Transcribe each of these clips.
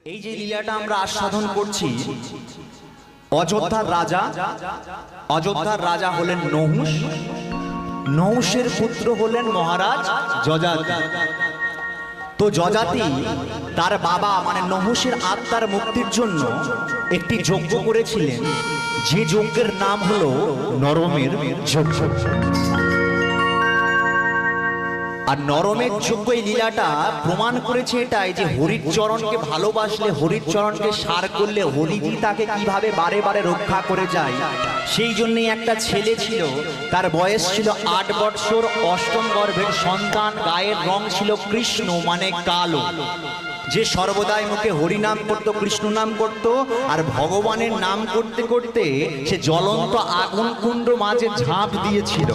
এই যে লীলাটা আমরা আস্বাদন করছি, অযোধ্যার রাজা হলেন নহুষ। নহুষের পুত্র হলেন মহারাজ যযাতি। তো যযাতি তার বাবা মানে নহুষের আত্মার মুক্তির জন্য একটি যজ্ঞ করেছিলেন, যে যজ্ঞের নাম হলো নরমের যজ্ঞ। আর নরমের যজ্ঞ এই লীলাটা প্রমাণ করেছে এটাই যে হরির চরণকে ভালোবাসলে, হরির চরণকে সার করলে হরিজি তাকে কিভাবে বারে বারে রক্ষা করে যায়। সেই জন্যই একটা ছেলে ছিল, তার বয়স ছিল 8 বৎসর, অষ্টম গর্ভের সন্তান, গায়ের রং ছিল কৃষ্ণ মানে কালো, যে সর্বদাই মুখে হরিনাম করত, কৃষ্ণ নাম করত, আর ভগবানের নাম করতে করতে সে জ্বলন্ত আগুন কুণ্ড মাঝে ঝাঁপ দিয়েছিল।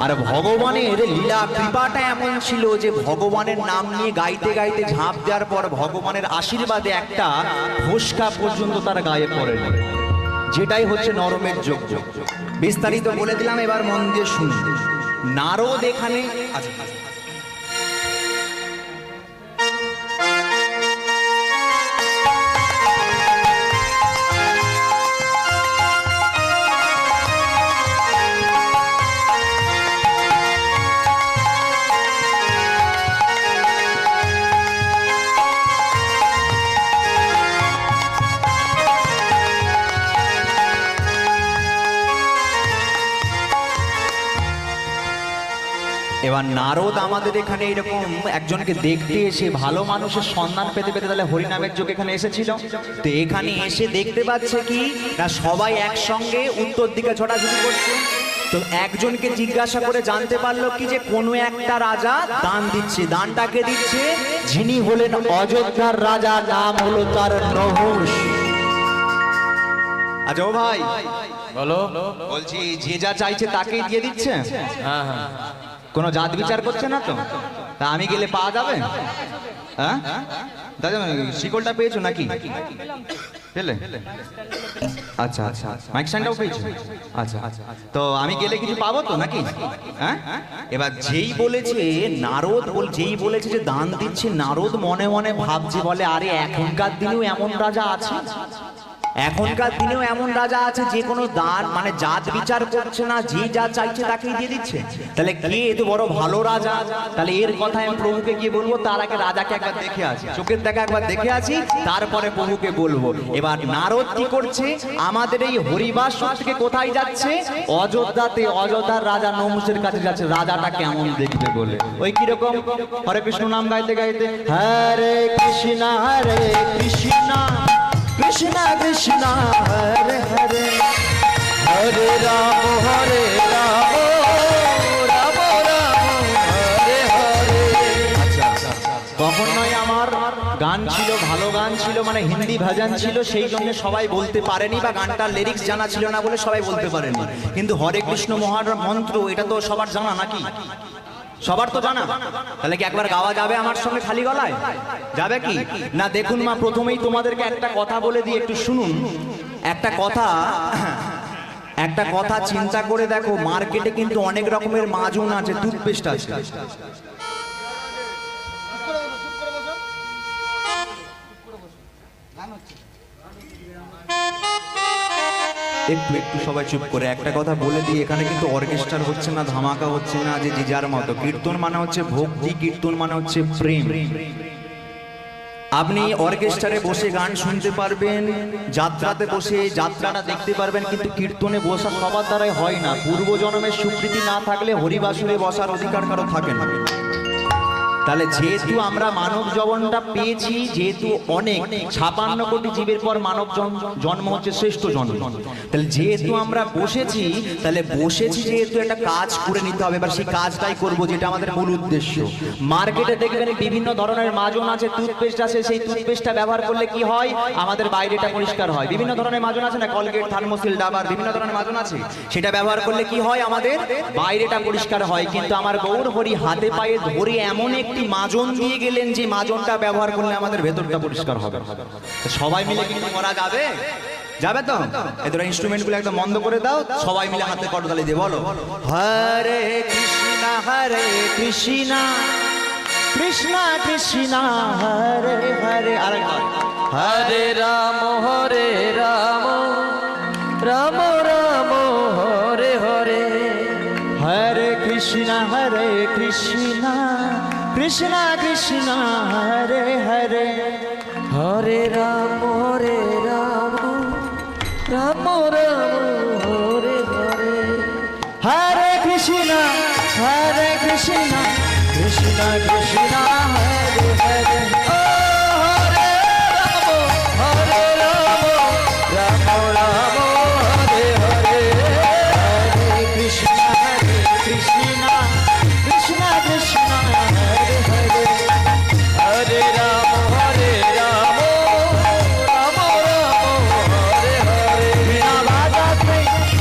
আর ভগবানের লীলা কৃপাটা এমন ছিল যে ভগবানের নাম নিয়ে গাইতে গাইতে ঝাঁপ দেওয়ার পর ভগবানের আশীর্বাদে একটা ফোস্কা পর্যন্ত তার গায়ে পড়ে, যেটাই হচ্ছে নরমের যজ্ঞ। বিস্তারিত বলে দিলাম, এবার মন দিয়ে শুনুন। নারদ এখানে এবার নারদ আমাদের এখানে এরকম একজনকে দেখতে এসে ভালো মানুষের সন্ধান পেতে পেতে তাহলে হরিনামের যোগ এখানে এসেছিল। তো এখানে এসে দেখতে পাচ্ছে কি না, সবাই একসঙ্গে উত্তর দিকে ছোটাছুটি করছে। তো একজনকে জিজ্ঞাসা করে জানতে পারলো কি যে কোনো একটা রাজা দান দিচ্ছে। দানটাকে দিচ্ছে যিনি হলেন অযোধ্যার রাজা, নাম হলো তার নহুষ। আচ্ছা ও ভাই বলো। বলছি যে যা চাইছে তাকেই দিয়ে দিচ্ছে? হ্যাঁ হ্যাঁ। কোনো জাত বিচার করছে না তো? তা আমি গেলে পাওয়া যাবে? হ্যাঁ দাদা, শিকলটা পেয়েছো নাকি? পেলে? আচ্ছা আচ্ছা, মাইক স্ট্যান্ডটাও পেয়েছো? আচ্ছা আচ্ছা, তো আমি গেলে কিছু পাবো তো নাকি? হ্যাঁ, এবার যেই বলেছে নারদ, যেই বলেছে যে দান দিচ্ছে, নারদ মনে মনে ভাবছে, বলে আরে এখনকার দিনেও এমন রাজা আছে, এখনকার দিনেও এমন রাজা আছে যে কোনো দান মানে জাত বিচার করছে না, যে যা চাইছে তাকেই দিয়ে দিচ্ছে। তাহলে কে এত বড় ভালো রাজা? তাহলে এর কথা আমি প্রভুকে গিয়ে বলবো, তার আগে রাজাকে একবার দেখে আসি, চোখের দেখা একবার দেখে আসি, তারপরে প্রভুকে বলবো। এবার নারদ কি করছে, আমাদের এই হরিবাস থেকে কোথায় যাচ্ছে? অযোধ্যাতে, অযোধ্যার রাজা নহুষের কাছে যাচ্ছে, রাজাটা কেমন দেখবে বলে। ওই কিরকম হরে কৃষ্ণ নাম গাইতে গাইতে হরে কৃষ্ণ কৃষ্ণ কৃষ্ণ হরে হরে, হরে রাম রাম রাম হরে হরে। আচ্ছা, তখন নয় আমার গান ছিল, ভালো গান ছিল, মানে হিন্দি ভজন ছিল, সেই জন্য সবাই বলতে পারেনি, বা গানটার লিরিক্স জানা ছিল না বলে সবাই বলতে পারেনি। কিন্তু হরে কৃষ্ণ মহার মন্ত্র এটা তো সবার জানা নাকি? সবার তো জানা। তাহলে কি একবার গাওয়া যাবে আমার সঙ্গে খালি গলায়? যাবে কি না? দেখুন মা, প্রথমেই তোমাদেরকে একটা কথা বলে দিই, একটু শুনুন। একটা কথা চিন্তা করে দেখো, মার্কেটে কিন্তু অনেক রকমের মাজন আছে, টুথপেস্ট আছে। একটু একটু সবাই চুপ করে একটা কথা বলে দিই, এখানে কিন্তু অর্কেস্ট্রার হচ্ছে না, ধামাকা হচ্ছে না, যে যে যার মতো। কীর্তন মানে হচ্ছে ভক্তি, কীর্তন মানে হচ্ছে প্রেম। আপনি অর্কেস্ট্রারে বসে গান শুনতে পারবেন, যাত্রাতে বসে যাত্রাটা দেখতে পারবেন, কিন্তু কীর্তনে বসা সবার দ্বারাই হয় না। পূর্বজন্মের স্বীকৃতি না থাকলে হরিবাসরে বসার অধিকার কারো থাকে না। তাহলে যেহেতু আমরা মানব জীবনটা পেয়েছি, যেহেতু অনেক 56 কোটি জীবের পর মানব জন্ম হচ্ছে শ্রেষ্ঠ জন্ম, তাহলে যেহেতু আমরা বসেছি, তাহলে বসেছি যেহেতু একটা কাজ করে নিতে হবে। এবার সেই কাজটাই করবো, যেটা আমাদের মূল উদ্দেশ্য। মার্কেটে দেখবেন বিভিন্ন ধরনের মাজন আছে, টুথপেস্ট আছে, সেই টুথপেস্টটা ব্যবহার করলে কি হয়? আমাদের বাইরেটা পরিষ্কার হয়। বিভিন্ন ধরনের মাজন আছে না, কলগেট, থার্মোসিল, ডাবার, বিভিন্ন ধরনের মাজন আছে, সেটা ব্যবহার করলে কি হয়? আমাদের বাইরেটা পরিষ্কার হয়। কিন্তু আমার গৌর হরি হাতে পায়ে ধরে এমন একটি মাজন দিয়ে গেলেন যে মাজনটা ব্যবহার করলে আমাদের ভেতরটা পরিষ্কার হবে। সবাই মিলে কিন্তু করা যাবে? যাবে তো? এদের ইনস্ট্রুমেন্ট গুলো একদম বন্ধ করে দাও, সবাই মিলে হাতে করতালি দিয়ে বলো হরে কৃষ্ণ কৃষ্ণ কৃষ্ণ হরে হরে। আরেকবার হরে রাম রাম রাম হরে হরে। হরে কৃষ্ণ কৃষ্ণ কৃষ্ণ হরে হরে। হরে রাম রাম রাম হরে হরে। হরে কৃষ্ণ কৃষ্ণ কৃষ্ণ কৃষ্ণ হরে হরে। ও হরে রাম রাম হরে হরে। হরে কৃষ্ণ কৃষ্ণ কৃষ্ণ কৃষ্ণ হরে হরে। হরে রাম রাম রাম হরে হরে। বিনা বাজাতে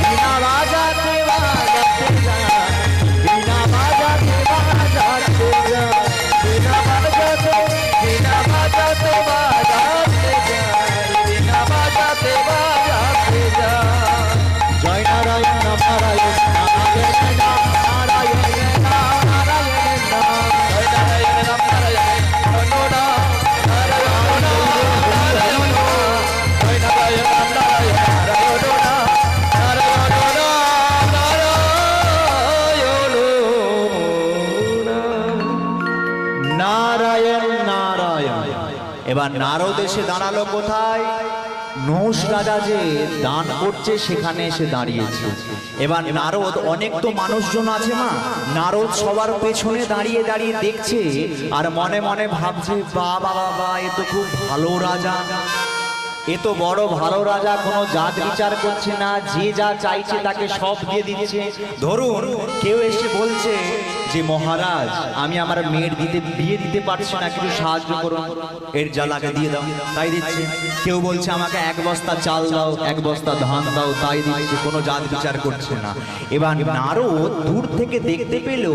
বাজাতে যা, বিনা বাজাতে বাজাতে যা, বিনা বাজাতে যায়, বিনা বাজাতে বাজাতে যায়। জয় নারায়ণ নারায়ণ নারায়ণ নারায়ণ নারায়ণ জয় নারায়ণ রাম নারায়ণ ধন্যনা নারায়ণ নারায়ণ। জয় নারায়ণ রাম নারায়ণ নারায়ণ নারায়ণ নারায়ণ। নারায়ণ নারায়ণ। এবার নারদ এসে দাঁড়ালো কোথায়? নহুষ রাজা যে দান করছে সেখানে এসে দাঁড়িয়েছে। এবার নারদ, অনেক তো মানুষজন আছে মা, নারদ সবার পেছনে দাঁড়িয়ে দাঁড়িয়ে দেখছে আর মনে মনে ভাবছে, বাবা বাবা এ তো খুব ভালো রাজা, এ তো বড় ভালো রাজা, কোনো জাত বিচার করছে না, যে যা চাইছে তাকে সব দিয়ে দিচ্ছে। ধরুন কেউ এসে বলছে যে মহারাজ আমি আমার মেয়ের বিয়ে দিতে পারছি না, কিছু সাহায্য করুন, এর যা লাগে দিয়ে দাও, তাই দিচ্ছে। কেউ বলছে আমাকে এক বস্তা চাল দাও, এক বস্তা ধান দাও, তাই দিচ্ছে, কোনো জাত বিচার করছে না। এবার নারদ দূর থেকে দেখতে পেল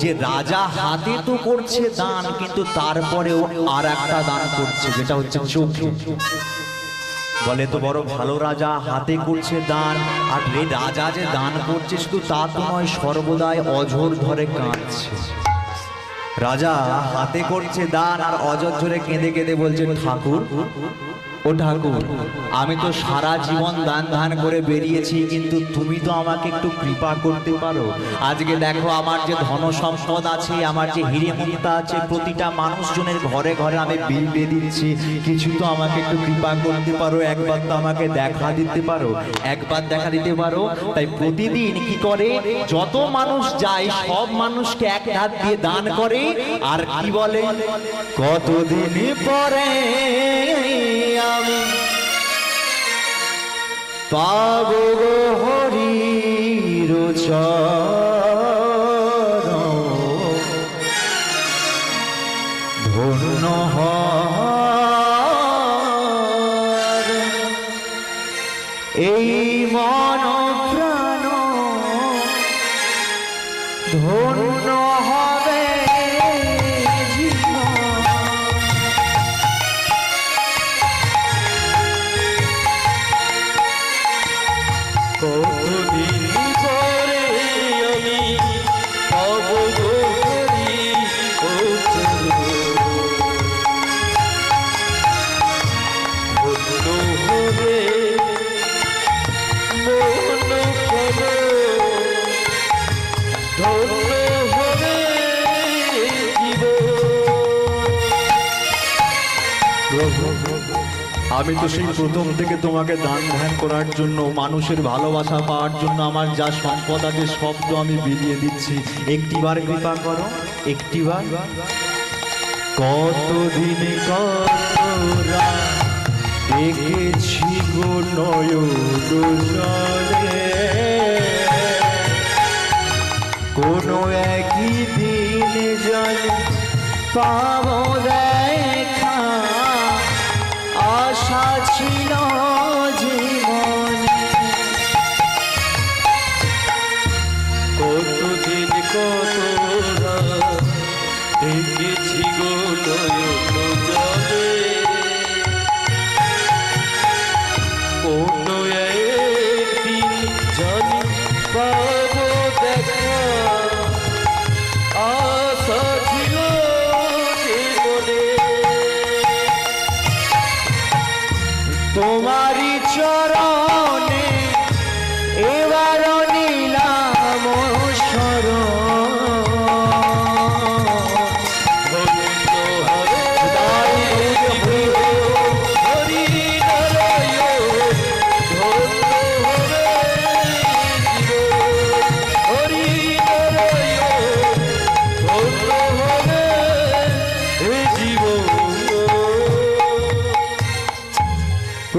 যে রাজা হাতে তো করছে দান, কিন্তু তারপরেও আর একটা দান করছে, যেটা হচ্ছে চোখে। বলে তো বড় ভালো রাজা, হাতে করছে দান, আর রে রাজা যে দান করছে শুধু তা তো নয়, সর্বদাই অঝোর ধরে কাঁদছে। রাজা হাতে করছে দান আর অঝোর ধরে কেঁদে কেঁদে বলছে, ঠাকুর ও ঠাকুর, আমি তো সারা জীবন দান ধান করে বেরিয়েছি, কিন্তু তুমি তো আমাকে একটু কৃপা করতে পারো। আজকে দেখো আমার যে ধন সম্পদ আছে, আমার যে হিরে মুক্তা আছে, প্রতিটা মানুষজনের ঘরে ঘরে আমি বিল দিয়ে দিচ্ছি, কিছু তো আমাকে একটু কৃপা করতে পারো, একবার তো আমাকে দেখা দিতে পারো, একবার দেখা দিতে পারো। তাই প্রতিদিন কি করে, যত মানুষ যায় সব মানুষকে এক হাত দিয়ে দান করে, আর কি বলে, কতদিন পরে আমি পাব গো হরির চরণ, ধন্য হরে এই মন প্রাণ, ধন্য হবে জীবন। কতদিন পরে আমি পাব গো হরি ও ধন্য হবে মন প্রাণ, ধন্য হবে জীবন। আমি তো সেই প্রথম থেকে তোমাকে দান ধ্যান করার জন্য, মানুষের ভালোবাসা পাওয়ার জন্য আমার যা সম্পদ আছে সব তো আমি বিলিয়ে দিচ্ছি, একটিবার কৃপা করো, একটিবার। কতদিন কতরা দেখেছি গো নয়ন জলে, কোনো একই দিন জলে পাবো দেখা, আশা ছিল জীবনে। কতদিন কত দেখেছি গো নয়ন জলে, কোনো একদিন জানি পাবো দেখা, আশা ছিল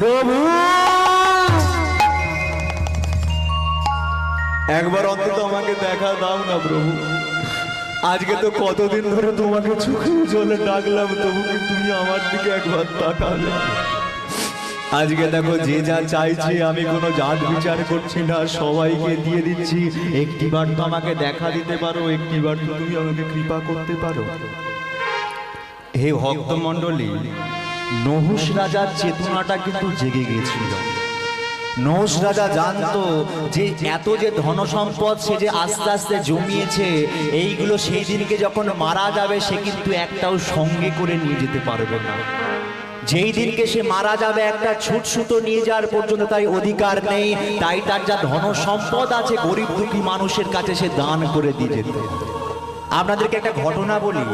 প্রভু একবার অন্তত আমাকে দেখা দাও না প্রভু। আজকে তো কতদিন ধরে তোমাকে চোখের জলে ডাকলাম, তবু কি তুমি আমার দিকে একবার তাকালে? আজকে দেখো যে যা চাইছে, আমি কোনো জাত বিচার করছি না, সবাইকে দিয়ে দিচ্ছি। একটিবার তো আমাকে দেখা দিতে পারো, একটিবার তো তুমি আমাকে কৃপা করতে পারো। হে ভক্তমণ্ডলী, নহুষ রাজার চেতনাটা কিন্তু জেগে গিয়েছিল। নহুষ রাজা জানতো যে এত যে ধন সম্পদ সে যে আস্তে আস্তে জমিয়েছে, এইগুলো সেই দিনকে যখন মারা যাবে সে কিন্তু একটাও সঙ্গে করে নিয়ে যেতে পারবে না। যেই দিনকে সে মারা যাবে একটা ছুট সুতো নিয়ে যাওয়ার পর্যন্ত তাই অধিকার নেই। তাই তার যা ধন সম্পদ আছে গরিব দুঃখী মানুষের কাছে সে দান করে দিয়ে যেত। আপনাদেরকে একটা ঘটনা বলি।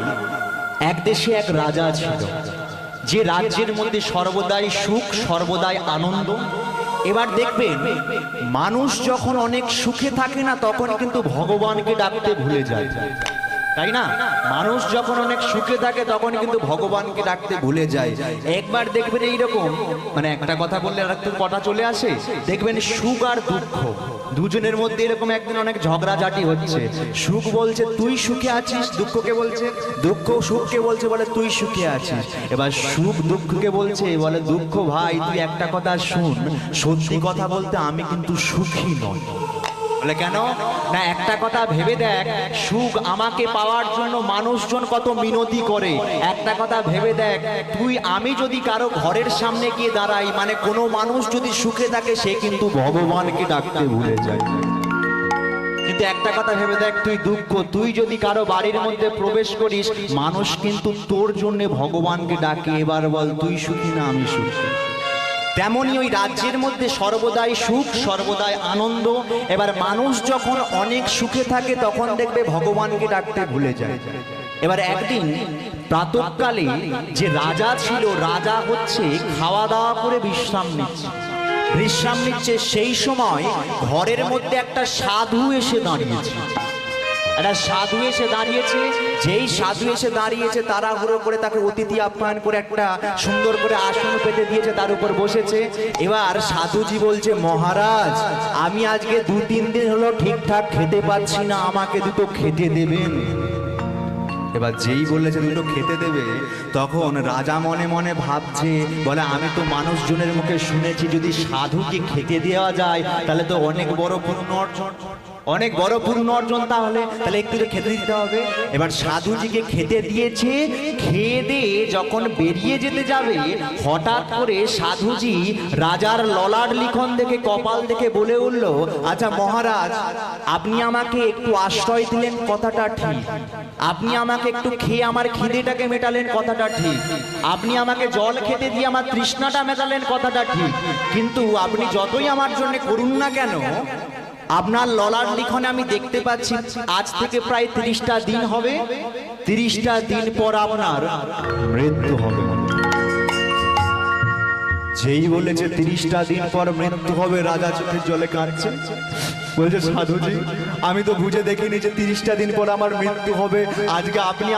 এক দেশে এক রাজা ছিল, যে রাজ্যের মধ্যে সর্বদাই সুখ, সর্বদাই আনন্দ। এবার দেখবেন মানুষ যখন অনেক সুখে থাকে না, তখন কিন্তু ভগবানকে ডাকতে ভুলে যায়, তাই না? মানুষ যখন অনেক সুখে থাকে তখন কিন্তু ভগবানকে ডাকতে ভুলে যায়। একবার দেখবেন এইরকম, মানে একটা কথা বললে আর একটা কথা চলে আসে। দেখবেন সুখ আর দুঃখ দুজনের মধ্যে এরকম একদিন অনেক ঝগড়াঝাটি হচ্ছে। সুখ বলছে তুই সুখে আছিস, দুঃখকে বলছে, দুঃখ সুখকে বলছে, বলে তুই সুখে আছিস। এবার সুখ দুঃখকে বলছে, বলে দুঃখ ভাই তুই একটা কথা শুন, সত্যি কথা বলতে আমি কিন্তু সুখী নই। বলে কেন? না একটা কথা ভেবে দেখ, সুখ আমাকে পাওয়ার জন্য মানুষজন কত মিনতি করে। একটা কথা ভেবে দেখ, আমি যদি কারো ঘরের সামনে গিয়ে দাঁড়াই, মানে কোনো মানুষ যদি সুখে থাকে সে কিন্তু ভগবানকে ডাকতে ভুলে যায়। কিন্তু একটা কথা ভেবে দেখ, তুই যদি কারো বাড়ির মধ্যে প্রবেশ করিস, মানুষ কিন্তু তোর জন্য ভগবানকে ডাকে। এবার বল তুই সুখী না আমি সুখী? তেমনি ওই রাজ্যের মধ্যে সর্বদাই সুখ, সর্বদাই আনন্দ। এবার মানুষ যখন অনেক সুখে থাকে তখন দেখবে ভগবানকে ডাকতে ভুলে যায়। এবার একদিন প্রাতঃকালে যে রাজা ছিল, রাজা হচ্ছে খাওয়া দাওয়া করে বিশ্রাম নিচ্ছে। সেই সময় ঘরের মধ্যে একটা সাধু এসে দাঁড়িয়েছে। একটা সাধু এসে দাঁড়িয়েছে। যেই সাধু এসে দাঁড়িয়েছে তাড়াহুড়ো করে তাকে অতিথি আপ্যায়ন করে একটা সুন্দর করে আসন পেতে দিয়েছে, তার উপর বসেছে। এবার সাধুজি বলছে, মহারাজ আমি আজকে 2-3 দিন হলো ঠিকঠাক খেতে পাচ্ছি না, আমাকে দুটো খেতে দেবেন। এবার যেই বলেছে দুটো খেতে দেবে, তখন রাজা মনে মনে ভাবছে, বলে আমি তো মানুষজনের মুখে শুনেছি যদি সাধুকে খেতে দেওয়া যায় তাহলে তো অনেক বড় পুণ্য অর্জন, অনেক বড় পুণ্য অর্জন। তাহলে একটু তো খেতে দিতে হবে। এবার সাধুজিকে খেতে দিয়েছে। খেয়ে দিয়ে যখন বেরিয়ে যেতে যাবে, হঠাৎ করে সাধুজি রাজার ললাট লিখন দেখে, কপাল দেখে বলে উঠল, আচ্ছা মহারাজ আপনি আমাকে একটু আশ্রয় দিলেন, কথাটা ঠিক। আপনি আমাকে একটু খেয়ে আমার খিদেটাকে মেটালেন, কথাটা ঠিক। আপনি আমাকে জল খেতে দিয়ে আমার তৃষ্ণাটা মেটালেন, কথাটা ঠিক। কিন্তু আপনি যতই আমার জন্য করুন না কেন, আপনার ললাট লিখনে আমি দেখতে পাচ্ছি আজ থেকে প্রায় 30টা দিন হবে। 30টা দিন পর আপনার মৃত্যু হবে। যেই বলেছে 30টা দিন পর মৃত্যু হবে, রাজা চোখের জলে কাঁদছে। বলছে সাধুজি আমি তো বুঝে দেখিনি যে 30টা দিন পর আমার মৃত্যু হবে। আজকে আপনি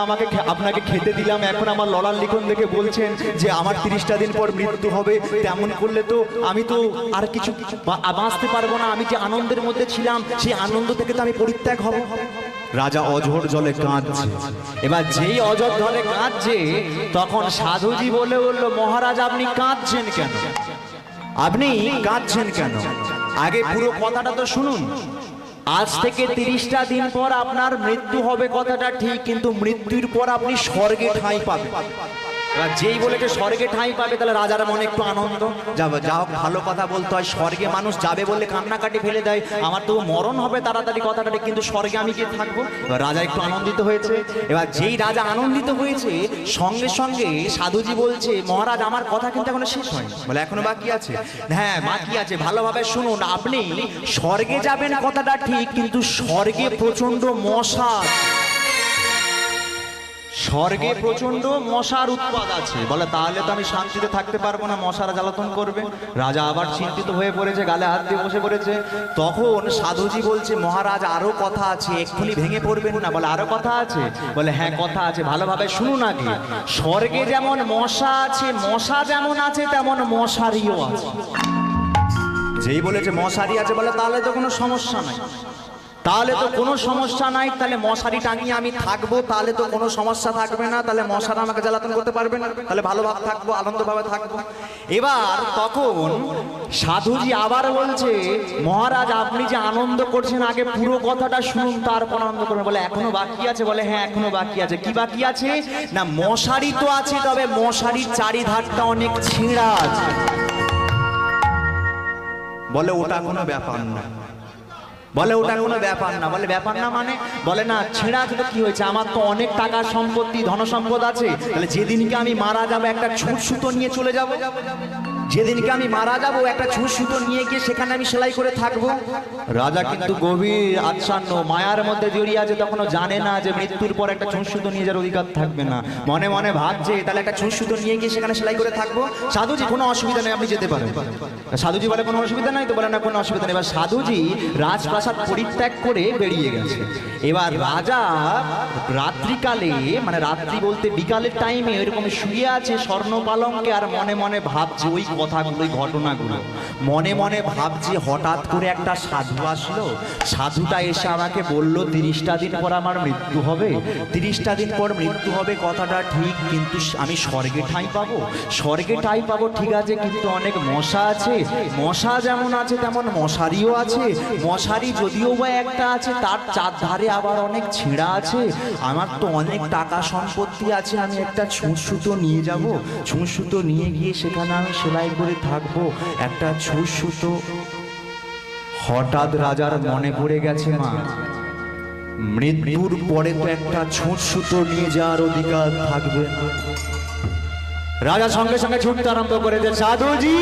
আপনাকে খেতে দিলাম, এখন আমার ললাট লিখন দেখে বলছেন যে আমার 30টা দিন পর মৃত্যু হবে। তেমন করলে তো আমি তো আর কিছু বাঁচতে পারবো না। আমি যে আনন্দের মধ্যে ছিলাম সেই আনন্দ থেকে তো আমি পরিত্যাগ হব। রাজা অঝোর জলে কাঁদছে। এবার যেই অঝোর জলে কাঁদছে, তখন সাধুজি বলে বলল, মহারাজ আপনি কাঁদছেন কেন? আপনি কাঁদছেন কেন? আগে পুরো কথাটা তো শুনুন। আজ থেকে 30টা দিন পর আপনার মৃত্যু হবে, কথাটা ঠিক, কিন্তু মৃত্যুর পর আপনি স্বর্গে ঠাঁই পাবেন। এবার যেই বলেছে স্বর্গে ঠাঁই পাবে, তাহলে রাজার মনে একটু আনন্দ। যাও ভালো কথা বলতে হয়, স্বর্গে মানুষ যাবে বললে কান্নাকাটি ফেলে দেয়, আমার তো মরণ হবে তাড়াতাড়ি, কথাটা কিন্তু স্বর্গে আমি গিয়ে থাকবো। এবার রাজা একটু আনন্দিত হয়েছে। এবার যেই রাজা আনন্দিত হয়েছে, সঙ্গে সঙ্গে সাধুজি বলছে, মহারাজ আমার কথা কিন্তু এখনো শেষ হয়নি। বলে এখনো বাকি আছে? হ্যাঁ বাকি আছে, ভালোভাবে শুনুন। আপনি স্বর্গে যাবেন কথাটা ঠিক, কিন্তু স্বর্গে প্রচন্ড মশা, স্বর্গে প্রচন্ড মশার উৎপাত আছে। বলে তাহলে তো আমি শান্তিতে থাকতে পারবো না, মশারা জ্বালাতন করবে। রাজা আবার চিন্তিত হয়ে পড়েছে, গালে হাত দিয়ে বসে পড়েছে। তখন সাধুজি বলছে, মহারাজ আরো কথা আছে, এক্ষুনি ভেঙে পড়বেন না। বলে আরো কথা আছে? বলে হ্যাঁ কথা আছে, ভালোভাবে শুনুন আগে। স্বর্গে যেমন মশা আছে, মশা যেমন আছে তেমন মশারিও আছে। যেই বলেছে মশারি আছে, বলে তাহলে তো কোনো সমস্যা নাই। তাহলে তো কোনো সমস্যা নাই, তাহলে মশারি টাঙিয়ে আমি থাকবো, তাহলে তো কোনো সমস্যা থাকবে না, তাহলে মশারা আমাকে জ্বালাতন করতে পারবে না, তাহলে ভালোভাবে থাকবো, আনন্দভাবে থাকবো। এবার তখন সাধুজি আবার বলছে, মহারাজ আপনি যে আনন্দ করছেন আগে পুরো কথাটা শুনুন, তারপর আনন্দ করবেন। বলে এখনো বাকি আছে? বলে হ্যাঁ এখনো বাকি আছে। কি বাকি আছে? না মশারি তো আছে, তবে মশারির চারিধারটা অনেক ছেঁড়া আছে। বলে ওটা কোনো ব্যাপার না। বলে ওটা কোনো ব্যাপার না। বলে ব্যাপার না মানে? বলে না ছেঁড়া আছে তো কি হয়েছে, আমার তো অনেক টাকা সম্পত্তি ধন সম্পদ আছে, তাহলে যেদিনকে আমি মারা যাবো একটা ছুঁচ সুতো নিয়ে চলে যাব। যেদিনকে আমি মারা যাবো একটা ছুঁচ সুতো নিয়ে গিয়ে সেখানে আমি সেলাই করে থাকবো। রাজা কিন্তু গভীর আচ্ছন্ন মায়ার মধ্যে জড়িয়ে আছে, তখনও জানে না যে মৃত্যুর পর একটা ছুঁচ সুতো নিয়ে যাওয়ার অধিকার থাকবে না। মনে মনে ভাবছে তাহলে একটা ছুঁচ সুতো নিয়ে গিয়ে সেখানে সেলাই করে থাকবো। সাধুজি কোনো অসুবিধা নেই, আপনি যেতে পারেন। সাধুজি বলে কোনো অসুবিধা নাই তো? বলে না কোনো অসুবিধা নেই। এবার সাধুজি রাজপ্রাসাদ পরিত্যাগ করে বেরিয়ে গেছে। এবার রাজা রাত্রিকালে, মানে রাত্রি বলতে বিকালের টাইমে এরকম শুয়ে আছে স্বর্ণ পালঙ্কে, আর মনে মনে ভাবছে ওই কথাগুলো, ওই ঘটনাগুলো মনে মনে ভাবছে। হঠাৎ করে একটা সাধু আসলো। সাধুটা এসে আমাকে বলল 30টা দিন পর আমার মৃত্যু হবে, 30টা দিন পর মৃত্যু হবে, কথাটা ঠিক, কিন্তু আমি স্বর্গে ঠাঁই পাবো। স্বর্গে ঠাঁই পাবো ঠিক আছে, কিন্তু অনেক মশা আছে, মশা যেমন আছে তেমন মশারিও আছে। মশারি যদিও বা একটা আছে, তার চারধারে আবার অনেক ছেঁড়া আছে। আমার তো অনেক টাকা সম্পত্তি আছে, আমি একটা ছুঁচ সুতো নিয়ে যাব, ছুঁচ সুতো নিয়ে গিয়ে সেখানে আমি সেলাই করে থাকবো, একটা ছুঁচ সুতো। হঠাৎ রাজার মনে পড়ে গেছে, মা মৃত্যুর পরে তো একটা ছুঁচ সুতো নিয়ে যাওয়ার অধিকার থাকবে না। রাজা সঙ্গে সঙ্গে ছুটতে আরম্ভ করেছে, সাধুজি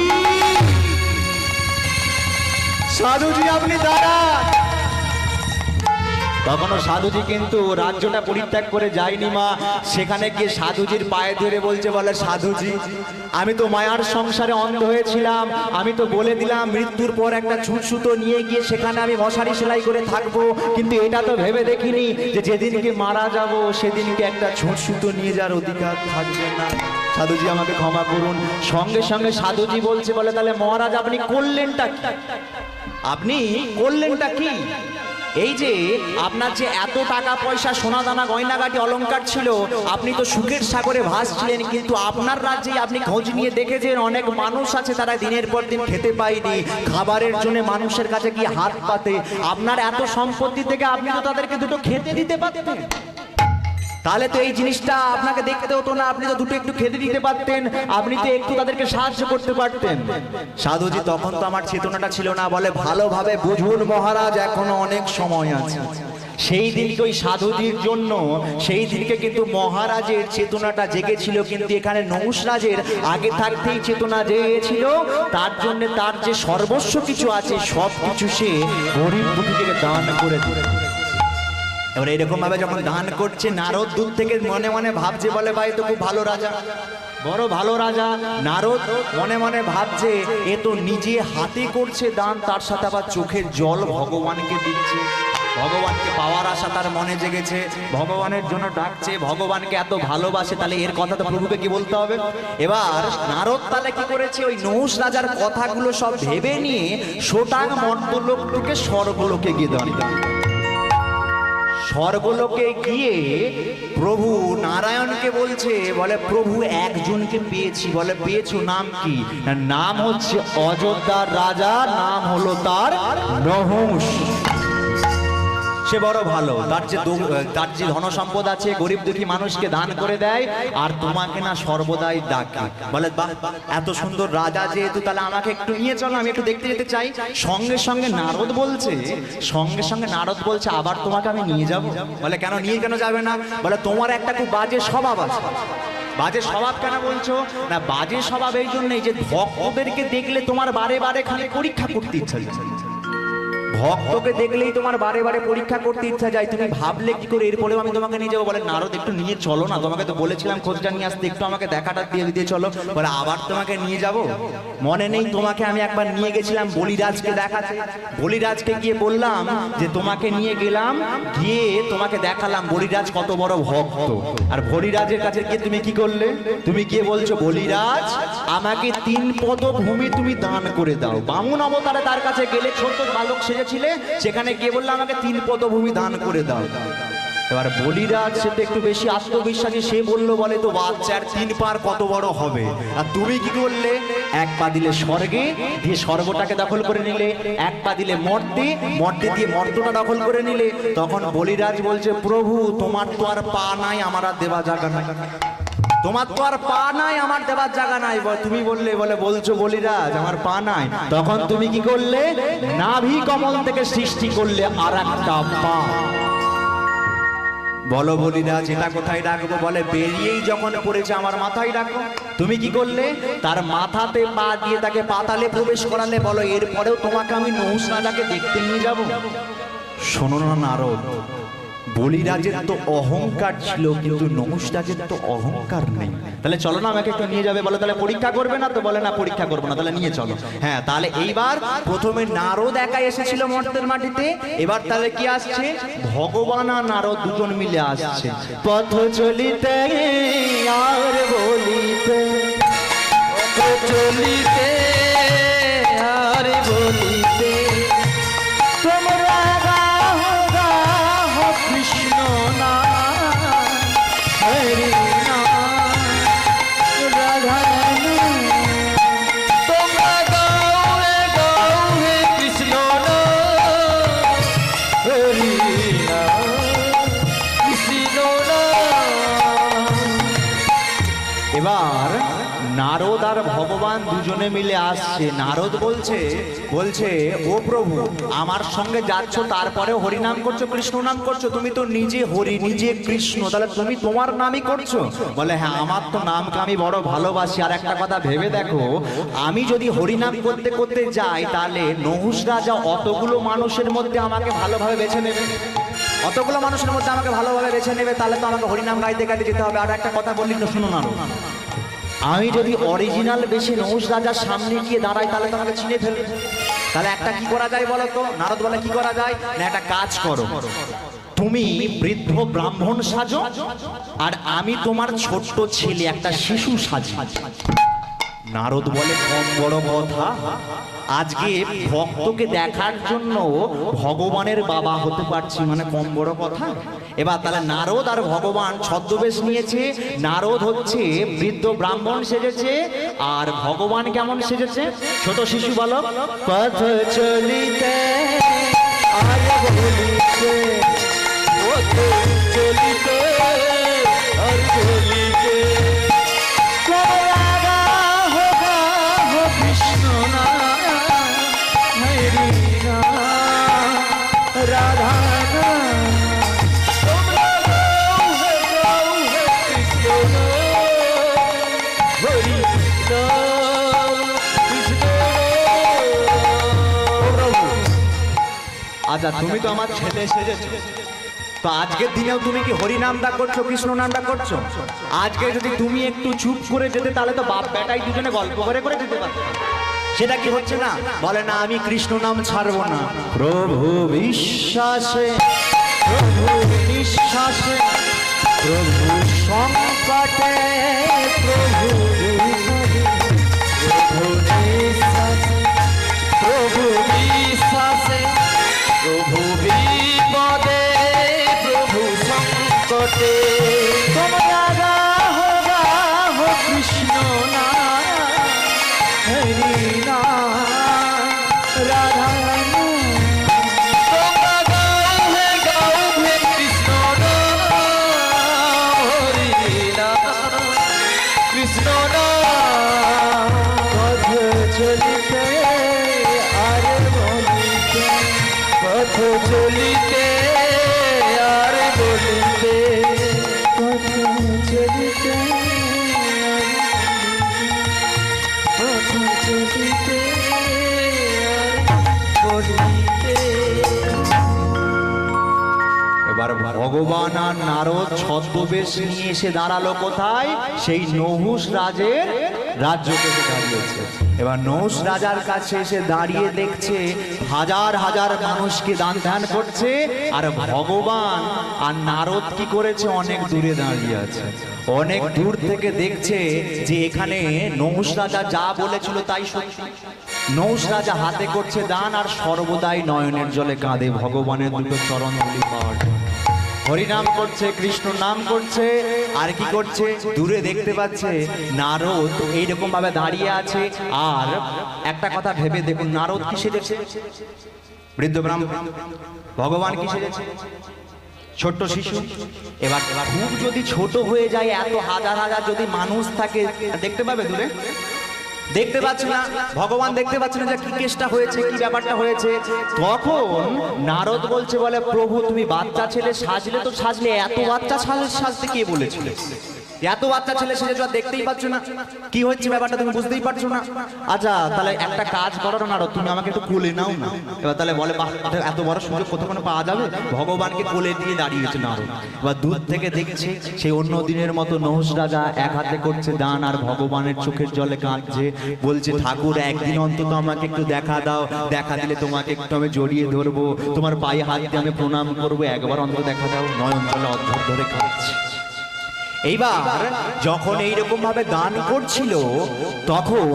সাধুজি আপনি দাঁড়ান। তখনও সাধুজি কিন্তু রাজ্যটা পরিত্যাগ করে যায়নি মা। সেখানে গিয়ে সাধুজির পায়ে ধরে বলছে, বলে সাধুজি আমি তো মায়ার সংসারে অন্ধ হয়েছিলাম, আমি তো বলে দিলাম মৃত্যুর পর একটা ছুঁচ সুতো নিয়ে গিয়ে সেখানে আমি মশারি সেলাই করে থাকবো, কিন্তু এটা তো ভেবে দেখিনি যে যেদিনকে মারা যাব সেদিনকে একটা ছুঁচ সুতো নিয়ে যাওয়ার অধিকার থাকবে না। সাধুজি আমাকে ক্ষমা করুন। সঙ্গে সঙ্গে সাধুজি বলছে, বলে তাহলে মহারাজ আপনি করলেনটা কি? আপনি করলেনটা কি? এই যে আপনার যে এত টাকা পয়সা সোনা দানা গয়নাগাটি অলংকার ছিল, আপনি তো সুখের সাগরে ভাসছিলেন, কিন্তু আপনার রাজ্যে আপনি খোঁজ নিয়ে দেখেছেন অনেক মানুষ আছে তারা দিনের পর দিন খেতে পায়নি, খাবারের জন্য মানুষের কাছে গিয়ে হাত পাতে। আপনার এত সম্পত্তি থেকে আপনি তো তাদেরকে দুটো খেতে দিতে পারতেন, তাহলে তো এই জিনিসটা আপনাকে দেখতে হতো না, আপনি তো দুটো একটু খেতে দিতে পারতেন, আপনি তো একটু তাদেরকে সাহায্য করতে পারতেন। সাধুজি তখন তো আমার চেতনাটা ছিল না। বলে ভালোভাবে বুঝুন মহারাজ, এখনো অনেক সময় আছে। সেই দিনকে ওই সাধুজির জন্য সেই দিনকে কিন্তু মহারাজের চেতনাটা জেগেছিল, কিন্তু এখানে নহুষ রাজের আগে থাকতেই চেতনা জেগেছিল। তার জন্য তার যে সর্বস্ব কিছু আছে সব কিছু সে গরিব দুঃখীকে দান করে দিল। এবার এরকম ভাবে যখন দান করছে, নারদ দূর থেকে মনে মনে ভাবছে, বলে ভাই তো খুব ভালো রাজা, বড় ভালো রাজা। নারদ মনে মনে ভাবছে এ তো নিজে হাতে করছে দান, তার সাথে আবার চোখের জল ভগবানকে দিচ্ছে, ভগবানকে পাওয়ার আশা তার মনে জেগেছে, ভগবানের জন্য ডাকছে, ভগবানকে এত ভালোবাসে, তাহলে এর কথা তো প্রভুকে কি বলতে হবে। এবার নারদ তাহলে কি করেছে, ওই নহুষ রাজার কথাগুলো সব ভেবে নিয়ে সোটাং মর্তলোককে স্বর্গলোকে গিয়ে দাঁড়িয়ে, স্বর্গলোকে গিয়ে প্রভু নারায়ণকে বলছে, বলে প্রভু একজনকে পেয়েছি। বলে পেয়েছো, নাম কি? নাম হচ্ছে অযোধ্যার রাজা, নাম হলো তার নহুষ। সে বড় ভালো, তার যে ধন সম্পদ আছে গরিব দুঃখী মানুষকে দান করে দেয়, আর তোমাকে না সর্বদাই ডাকে। বলে বাহ, এত সুন্দর রাজা যেহেতু, তাহলে আমাকে একটু নিয়ে চলো, আমি একটু দেখতে যেতে চাই। সঙ্গে সঙ্গে নারদ বলছে আবার তোমাকে আমি নিয়ে যাব। বলে কেন, নিয়ে কেন যাবে না? বলে তোমার একটা খুব বাজে স্বভাব আছে। বাজে স্বভাব কেন বলছো? না বাজে স্বভাব এই জন্যই যে ভক্তদেরকে দেখলে তোমার বারে বারে খালি পরীক্ষা করতে ইচ্ছা, ভক্তকে দেখলেই তোমার বারে বারে পরীক্ষা করতে ইচ্ছা যায়, তুমি ভাবলে কি করে এরপরেও আমি তোমাকে নিয়ে যাবো? বলে নারদ একটু নিয়ে চলো না, তোমাকে তো বলেছিলাম খোঁজটা নিয়ে আসতে, একটু আমাকে দেখাটা দিয়ে চলো। বলে আবার তোমাকে নিয়ে যাব? মনে নেই তোমাকে আমি একবার নিয়ে গেছিলাম বলিরাজকে দেখাতে, বলিরাজকে গিয়ে বললাম যে তোমাকে নিয়ে গেলাম, গিয়ে তোমাকে দেখালাম বলিরাজ কত বড় ভক্ত। আর বলিরাজের কাছে গিয়ে তুমি কি করলে? তুমি গিয়ে বলছো বলিরাজ আমাকে 3 পদ ভূমি তুমি দান করে দাও। বামুন অবতারে তার কাছে গেলে, ছোট বালক সেজেছিলে, সেখানে গিয়ে বললে আমাকে 3 পদ ভূমি দান করে দাও। এবার বলিরাজ সে তো একটু বেশি আত্মবিশ্বাসী, সে বলল বলে তো বাচ্চার 3 পার কত বড় হবে। আর তুমি কি করলে? 1 পা দিলে স্বর্গে, দিয়ে স্বর্গটাকে দখল করে নিলে, 1 পা দিলে মর্তে, মর্তে দিয়ে মর্তটা দখল করে নিলে। তখন বলিরাজ বলছে প্রভু তোমার তো আর পা নাই, আমার আর দেবা জায়গা নাই, তোমার তো আর পা নাই, আমার দেবার জায়গা নাই। তুমি বললে বলছো বলিরাজ আমার পা নাই, তখন তুমি কি করলে? নাভি কমল থেকে সৃষ্টি করলে আর একটা পা। বলো বলিরাজ এটা কোথায় রাখবো? বলে বেরিয়েই যখন পড়েছে আমার মাথায় রাখো। তুমি কি করলে? তার মাথাতে পা দিয়ে তাকে পাতালে প্রবেশ করালে। বলো এরপরেও তোমাকে আমি নহুষ রাজাকে দেখতে নিয়ে যাব? শোনো না নারদ, বলিরাজের তো অহংকার ছিল, কিন্তু নহুষ রাজের তো অহংকার নেই। তাহলে চলো না, আমাকে একটু নিয়ে যাবে। বলে তাহলে পরীক্ষা করবে না তো? বলে না পরীক্ষা করবো না। তাহলে নিয়ে চলো। হ্যাঁ, তাহলে এইবার প্রথমে নারদ একাই এসেছিল মর্তের মাটিতে, এবার তাহলে কি আসছে? ভগবান আর নারদ দুজন মিলে আসছে। পথ চলিতে আর বলিতে, পথ চলিতে আর বলিতে, তোমরা গাও গাও কৃষ্ণ নাম, হরি নাম, রাধা নাম। তোমরা গাও হে কৃষ্ণ নাম, হরি নাম, কৃষ্ণ নাম। এবার নারদ আর ভগবান দুজনে মিলে আসছে। নারদ বলছে ও প্রভু আমার সঙ্গে যাচ্ছ, তারপরে হরিনাম করছো, কৃষ্ণ নাম করছো, তুমি তো নিজে হরি নিজে কৃষ্ণ, তাহলে তুমি তোমার নামই করছো? বলে হ্যাঁ, আমার তো নামকে আমি বড় ভালোবাসি। আর একটা কথা ভেবে দেখো, আমি যদি হরিনাম করতে করতে যাই, তাহলে নহুষ রাজা অতগুলো মানুষের মধ্যে আমাকে ভালোভাবে বেছে নেবে, অতগুলো মানুষের মধ্যে আমাকে ভালোভাবে বেছে নেবে, তাহলে তো আমাকে হরিনাম গাইতে গাইতে যেতে হবে। আর একটা কথা বললি তো, শুনো না, আমি যদি অরিজিনাল বেশি নহুষ রাজার সামনে গিয়ে দাঁড়াই, তাহলে তো আমাকে চিনে ফেলবে। তাহলে একটা কি করা যায় বলো তো? নারদ বলে কি করা যায়? না একটা কাজ করো, তুমি বৃদ্ধ ব্রাহ্মণ সাজো, আর আমি তোমার ছোট্ট ছেলে একটা শিশু সাজি। নারদ বলে কম বড় কথা, আজকে ভক্তকে দেখার জন্য ভগবানের বাবা হতে পারছি, মানে কম বড় কথা? এবার তাহলে নারদ আর ভগবান ছদ্মবেশ নিয়েছে। নারদ হচ্ছে বৃদ্ধ ব্রাহ্মণ সেজেছে, আর ভগবান কেমন সেজেছে? ছোট শিশু বালক। পথ চলিতে আর বলিতে, পথ চলিতে আর বলিতে, কৃষ্ণ নাম, হরি নাম, রাধা নাম। তোমরা গাও হে কৃষ্ণ নাম, হরি নাম, কৃষ্ণ নাম। আচ্ছা তুমি তো আমার ছেলে সেজেছো, তো আজকের দিনেও তুমি কি হরি নামটা করছো, কৃষ্ণ নামটা করছো? আজকে যদি তুমি একটু চুপ করে যেতে, তাহলে তো বাপ বেটাই দুজনে গল্প করে করে যেতে পারতো। সেটা কি হচ্ছে না? বলে না আমি কৃষ্ণ নাম ছাড়বো না। প্রভু বিশ্বাসে, প্রভু নিঃশ্বাসে, প্রভু সংকটে, প্রভু প্রভু নিঃশ্বাসে, প্রভু বিশ্বাসে, প্রভু বিপদে, প্রভু সংকটে, তোমরা গাও কৃষ্ণ নাম, হরি নাম, রাধা নাম। তোমরা গাও হে কৃষ্ণ নাম, হরি নাম, কৃষ্ণ নাম। পথ চলিতে আর বলিতে, পথ চলিতে আর বলিতে, পথ চলিতে পথ চলিতে আর বলিতে। ভগবান আর নারদ ছদ্মবেশ নিয়ে এসে দাঁড়ালো কোথায়? সেই নহুষ রাজের রাজ্যতে এসে দাঁড়িয়েছে। এবার নহুষ রাজার কাছে এসে দাঁড়িয়ে দেখছে হাজার হাজার মানুষকে দান ধ্যান করছে, আর ভগবান আর নারদ কি করেছে? অনেক দূরে দাঁড়িয়ে আছে। অনেক দূর থেকে দেখছে যে এখানে নহুষ রাজা যা বলেছিল তাই সত্যি। নহুষ রাজা হাতে করছে দান, আর সর্বদাই নয়নের জলে কাঁদে ভগবানের দুটো চরণ ধুলি পাওয়ার জন্য। হরিনাম করছে, কৃষ্ণ নাম করছে, আর কি করছে? দূরে দেখতে পাচ্ছে নারদ এইরকম ভাবে দাঁড়িয়ে আছে। আর একটা কথা ভেবে দেখুন, নারদ কি সেজেছে? বৃদ্ধ ব্রাহ্মণ। ভগবান কি সেজেছে? ছোট্ট শিশু। এবার খুব যদি ছোট হয়ে যায়, এত হাজার হাজার যদি মানুষ থাকে, দেখতে পাবে দূরে? দেখতে পাচ্ছে না, ভগবান দেখতে পাচ্ছে না যে কি কেসটা হয়েছে, কি ব্যাপারটা হয়েছে। তখন নারদ বলছে, বলে প্রভু তুমি বাচ্চা ছেলে সাজলে তো সাজলে, এত বাচ্চা সাজতে কে বলেছিল? এত বাচ্চা ছেলে সেজে যা দেখতেই পাচ্ছ না, কি হচ্ছে ব্যাপারটা তুমি বুঝতেই পারছো না। আচ্ছা তাহলে একটা কাজ করো না নারদ, তুমি আমাকে একটু কোলে নাও না। এবার তাহলে বলে বাহ, এত বড় সুযোগ কোথাও পাওয়া যাবে? ভগবানকে কোলে দিয়ে দাঁড়িয়েছে নারদ। এবার দূর থেকে দেখছে সেই অন্য দিনের মতো নহুষ রাজা এক হাতে করছে দান, আর ভগবানের চোখের জলে কাঁদছে, বলছে ঠাকুর একদিন অন্তত আমাকে একটু দেখা দাও, দেখা দিলে তোমাকে একটু আমি জড়িয়ে ধরবো, তোমার পায়ে হাত দিয়ে আমি প্রণাম করবো, একবার অন্তত দেখা দাও। নয়ন জলে অধ্যর ধরে কাঁদছে। এইবার যখন এইরকম ভাবে দান করছিল, তখন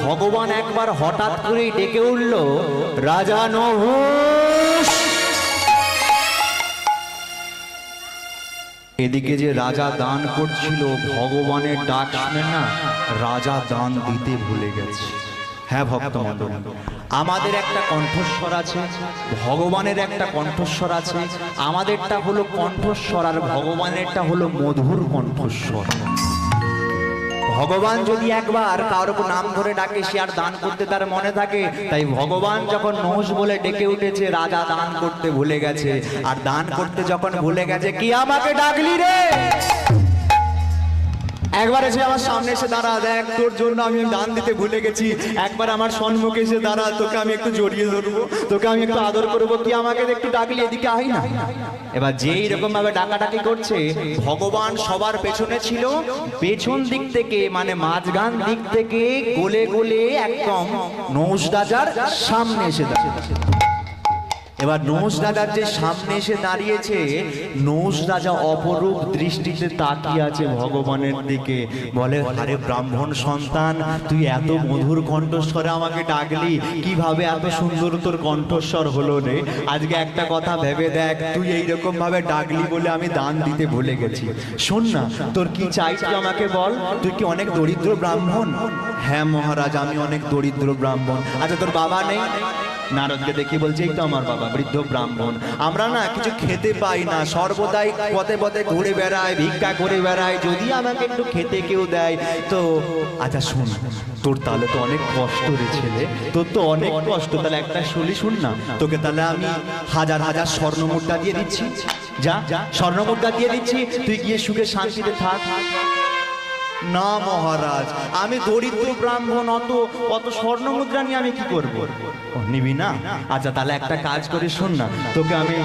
ভগবান একবার হঠাৎ করেই ডেকে উঠল, রাজা নহুষ। এদিকে যে রাজা দান করছিল, ভগবানের ডাক শুনে না রাজা দান দিতে ভুলে গেছে। হ্যাঁ ভক্তমণ্ডলী, আমাদের একটা কণ্ঠস্বর আছে, ভগবানের একটা কণ্ঠস্বর আছে। আমাদেরটা হলো কণ্ঠস্বর, আর ভগবানেরটা হলো মধুর কণ্ঠস্বর। ভগবান যদি একবার কারোর নাম ধরে ডাকে, সে আর দান করতে তার মনে থাকে। তাই ভগবান যখন নহুষ বলে ডেকে উঠেছে, রাজা দান করতে ভুলে গেছে। আর দান করতে যখন ভুলে গেছে, কি আমাকে ডাকলি রে? একবার এসে আমার সামনে এসে দাঁড়া, দেখ তোর জন্য আমি দান দিতে ভুলে গেছি, একবার আমার সম্মুখে এসে দাঁড়া, তোকে আমি একটু জড়িয়ে ধরবো, তোকে আমি একটু আদর করবো, কি আমাকে একটু ডাকলি, এদিকে আই না। এবার যেই রকম ভাবে ডাকাডাকি করছে, ভগবান সবার পেছনে ছিল, পেছন দিক থেকে মানে মাঝখান দিক থেকে গোলে গোলে একদম নহুষ রাজার সামনে এসে দাঁড়িয়েছে। এবার নহুষ রাজার যে সামনে এসে দাঁড়িয়েছে, নহুষ রাজা অপরূপ দৃষ্টিতে তাকিয়ে আছে ভগবানের দিকে। বলে, আরে ব্রাহ্মণ সন্তান, তুই এত মধুর কণ্ঠস্বরে আমাকে ডাকলি, কিভাবে এত সুন্দর তোর কণ্ঠস্বর হলো রে? আজকে একটা কথা ভেবে দেখ, তুই এইরকম ভাবে ডাকলি বলে আমি দান দিতে ভুলে গেছি। শোন না, তোর কি চাই তুই আমাকে বল। তুই কি অনেক দরিদ্র ব্রাহ্মণ? হ্যাঁ মহারাজ, আমি অনেক দরিদ্র ব্রাহ্মণ। আচ্ছা তোর বাবা নেই? নারদকে দেখে বলছে, এই তো আমার বাবা, বৃদ্ধ ব্রাহ্মণ। আমরা না কিছু খেতে পাই না, সর্বদাই পথে পথে ঘুরে বেড়ায়, ভিক্ষা করে বেড়ায়, যদি আমাকে একটু খেতে কেউ দেয় তো। আচ্ছা শোন, তোর তাহলে তো অনেক কষ্ট রে ছেলে, তোর তো অনেক কষ্ট। তাহলে একটা শুন না, তোকে তাহলে আমি হাজার হাজার স্বর্ণ মুদ্রা দিয়ে দিচ্ছি। যা, স্বর্ণ মুদ্রা দিয়ে দিচ্ছি, তুই গিয়ে সুখে শান্তিতে থাক। না মহারাজ, আমি দরিদ্র ব্রাহ্মণ, অত স্বর্ণ মুদ্রা নিয়ে আমি কি করব? নিবি না? আচ্ছা তাহলে একটা কাজ করে শোন না, তোকে আমি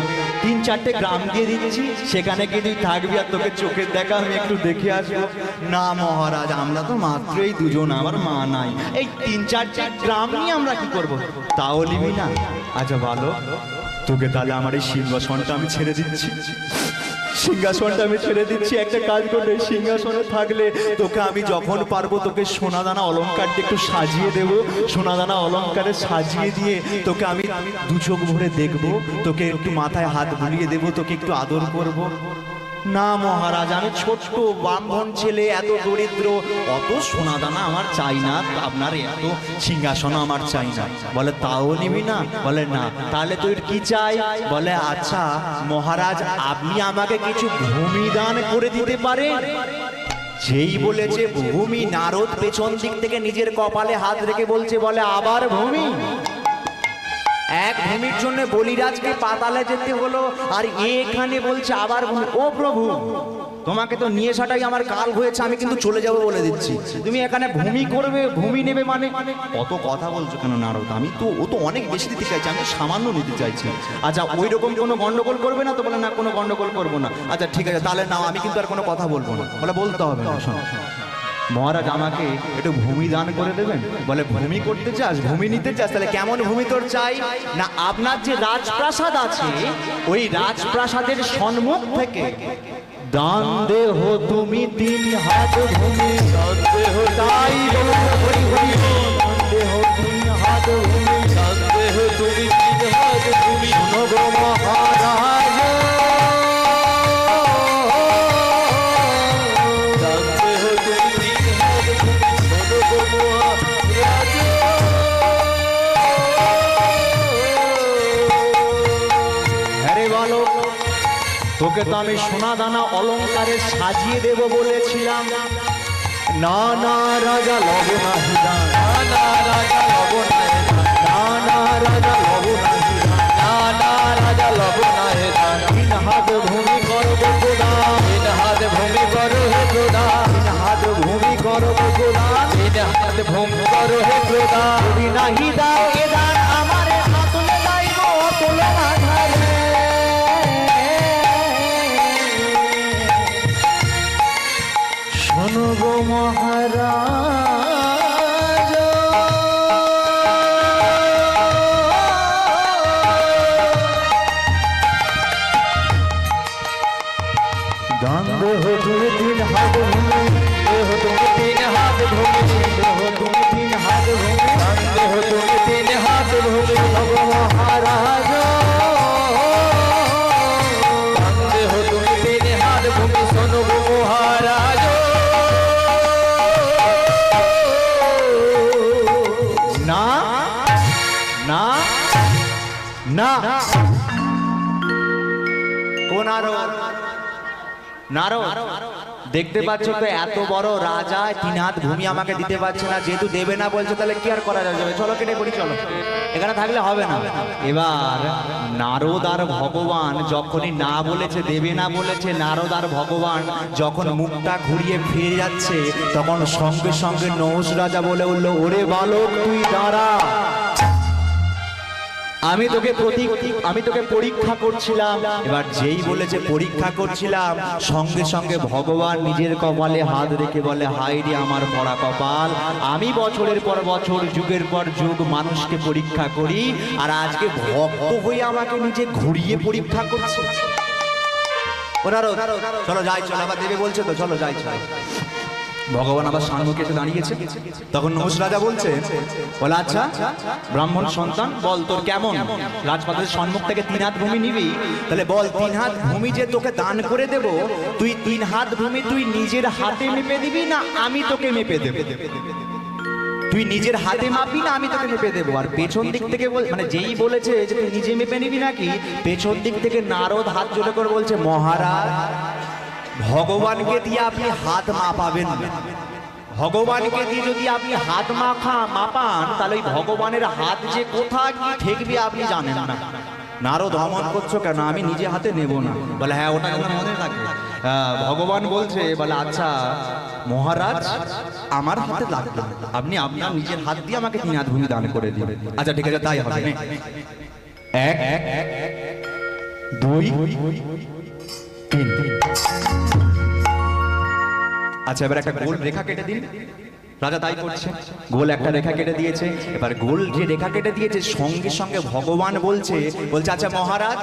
3-4টে গ্রাম দিয়ে দিচ্ছি, সেখানে গিয়ে তুই থাকবি, আর তোকে চোখের দেখা আমি একটু দেখে আসবো। না মহারাজ, আমরা তো মাত্র এই দুজন, আমার মা নাই, এই 3-4টে গ্রাম নিয়ে আমরা কি করব? তাও নিবি না? আচ্ছা ভালো, তোকে তাহলে আমার এই সিংহাসনটা আমি ছেড়ে দিচ্ছি। সিংহাসনটা আমি ছেড়ে দিচ্ছি। একটা কাজ করলে, সিংহাসনে থাকলে তোকে আমি যখন পারবো তোকে সোনাদানা অলংকার দিয়ে একটু সাজিয়ে দেব। সোনাদানা অলংকারে সাজিয়ে দিয়ে তোকে আমি দু চোখ ভরে দেখবো, তোকে একটু মাথায় হাত বুলিয়ে দেবো, তোকে একটু আদর করব। না মহারাজ, আমি ছোট্ট ব্রাহ্মণ ছেলে, এত দরিদ্র, অত সোনাদানা আমার চাই না, আপনার এত সিংহাসন আমার চাই না। বলে তাও নিবি না? বলে না। তাহলে তোর কি চাই? বলে আচ্ছা মহারাজ, আপনি আমাকে কিছু ভূমি দান করে দিতে পারেন? যেই বলেছে ভূমি, নারদ পেছন দিক থেকে নিজের কপালে হাত রেখে বলছে, বলে আবার ভূমি? এক ভূমির জন্য বলিরাজকে পাতালে যেতে হলো, আর এখানে বলছে আবার ভূমি। ও প্রভু, তোমাকে তো নিয়ে আসাটাই আমার কাল হয়েছে, আমি কিন্তু চলে যাব বলে দিচ্ছি। তুমি এখানে ভূমি করবে, ভূমি নেবে মানে কত কথা বলছো কেন নারদ? আমি তো ও তো অনেক বেশি দিতে চাইছি, আমি সামান্য নিতে চাইছি। আচ্ছা ওই রকম কোনো গন্ডগোল করবে না তো? বলে না কোনো গন্ডগোল করবো না। আচ্ছা ঠিক আছে তাহলে নাও, আমি কিন্তু আর কোনো কথা বলবো না। বলে বলতে হবে না, শোনো মহারাজ আমাকে একটু ভূমি দান করে দেবেন। বলে ভূমি করতে চাস, ভূমি নিতে চাস, তাহলে কেমন ভূমি তোর চাই? না আপনার যে রাজপ্রাসাদ আছে ওই রাজপ্রাসাদের সম্মুখ থেকে দান দেহ তুমি 3 হাত ভূমি। দান দেহ তাই বলো হরি হরি বল। দান দেহ 3 হাত ভূমি। দান দেহ তুমি 3 হাত ভূমি। শোনো গো মহারাজ, দান দেহ তুমি 3 হাত ভূমি। শোনো গো মহারাজ। আরে বলো তোকে তো আমি সোনা দানা অলংকারে সাজিয়ে দেব বলেছিলাম। না না রাজা লব নাহি দান, না রাজা লব নাহি দান। না না রাজা লব নাহি দান, না রাজা লব নাহি দান। 3 হাত ভূমি করব প্রদান, 3 হাত ভূমি করো হে প্রদান। 3 হাত ভূমি করব প্রদান। 3 হাত ভূমি করো হে প্রদান। যদি নাহি দাও এ দান আমারে হাতলে লাইব তোলে না ধারে। শোনো গো মহারাজ, দান দেহ তুমি 3 হাত ভূমি। দেহ তুমি 3 হাত ভূমি। দেহ তুমি 3 হাত ভূমি। দান দেহ তুমি 3 হাত ভূমি। শোনো গো মহারাজ, দান দেহ তুমি 3 হাত ভূমি। শোনো গো মহারাজ। না না না কোন আরো নারদ দেখতে পাচ্ছ তো এত বড় রাজা 3 হাত ভূমি আমাকে দিতে পারছে না। যেহেতু দেবে না বলছে তাহলে কি আর করা যাবে? চলো কেটে পড়ি, চলো এখানে থাকলে হবে না। এবার নারদ আর ভগবান যখনই না বলেছে, দেবে না বলেছে, নারদ আর ভগবান যখন মুখটা ঘুরিয়ে ফিরে যাচ্ছে তখন সঙ্গে সঙ্গে নহুষ রাজা বলে উঠলো, ওরে বালক তুই দাঁড়া, আমি তোকে পরীক্ষা করছিলাম। এবার যেই বলেছে পরীক্ষা করছিলাম, সঙ্গে সঙ্গে ভগবান নিজের কপালে হাত রেখে বলে, হায় রে আমার পড়া কপাল, আমি বছরের পর বছর যুগের পর যুগ মানুষকে পরীক্ষা করি, আর আজকে ভক্ত হয়ে আমাকে নিজে ঘুরিয়ে পরীক্ষা করছে। চলো যাই, চলো আবার দেবে বলছে তো, চলো যাই চলো। ভগবান আবার সামনে এসে দাঁড়িয়েছে। তখন নহুষ রাজা বলছে, বলে আচ্ছা ব্রাহ্মণ সন্তান বল তোর কেমন রাজপাটের সম্মুখ থেকে 3 হাত ভূমি নিবি, তাহলে বল 3 হাত ভূমি যে তোকে দান করে দেব, তুই 3 হাত ভূমি তুই নিজের হাতে মেপে দিবি না আমি তোকে মেপে দেব? তুই নিজের হাতে মাপবি না আমি তোকে মেপে দেবো? আর পেছন দিক থেকে মানে যেই বলেছে যে তুই নিজে মেপে নিবি নাকি, পেছন দিক থেকে নারদ হাত জোড়ে করে বলছে, মহারাজ ভগবানকে দিয়ে আপনি হাত মাপাবেন না। ভগবানকে দিয়ে যদি আপনি হাত মাপান তাহলে ওই ভগবানের হাত যে কোথায় কি ঠেকবে আপনি জানেন না। নারদ ধমন করছো কেন? আমি নিজে হাতে নেব না। বলে হ্যাঁ ওটা আমার মনে থাকে। ভগবান বলছে, বলে আচ্ছা মহারাজ আমার হাতে লাগবে, আপনি আপনার নিজের হাত দিয়ে আমাকে 3 হাত ভূমি দান করে দিবেন। আচ্ছা ঠিক আছে তাই হবে। 1 2 3। আচ্ছা এবার একটা গোল রেখা কেটে দিন। রাজা তাই করছে, গোল একটা রেখা কেটে দিয়েছে। এবার গোল যে রেখা কেটে দিয়েছে সঙ্গে সঙ্গে ভগবান বলছে আচ্ছা মহারাজ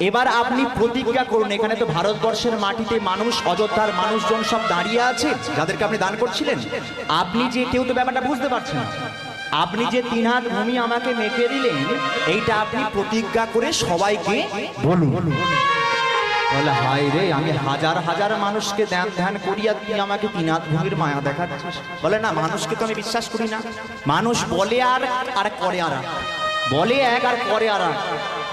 এবার আপনি প্রতিজ্ঞা করুন। এখানে তো ভারতবর্ষের মাটিতে মানুষ, অযোধ্যার মানুষজন সব দাঁড়িয়ে আছে যাদেরকে আপনি দান করছিলেন। আপনি যে কেউ তো ব্যাপারটা বুঝতে পারছেন না, আপনি যে 3 হাত ভূমি আমাকে মেপে দিলেন এইটা আপনি প্রতিজ্ঞা করে সবাইকে বলুন। বলে হায় রে, আমি হাজার হাজার মানুষকে ধ্যান করিয়া তুই আমাকে 3 হাত ভূমির মায়া দেখাচ্ছিস? বলে না, মানুষকে তো আমি বিশ্বাস করি না। মানুষ বলে আর করে আর বলে এক আর করে আর।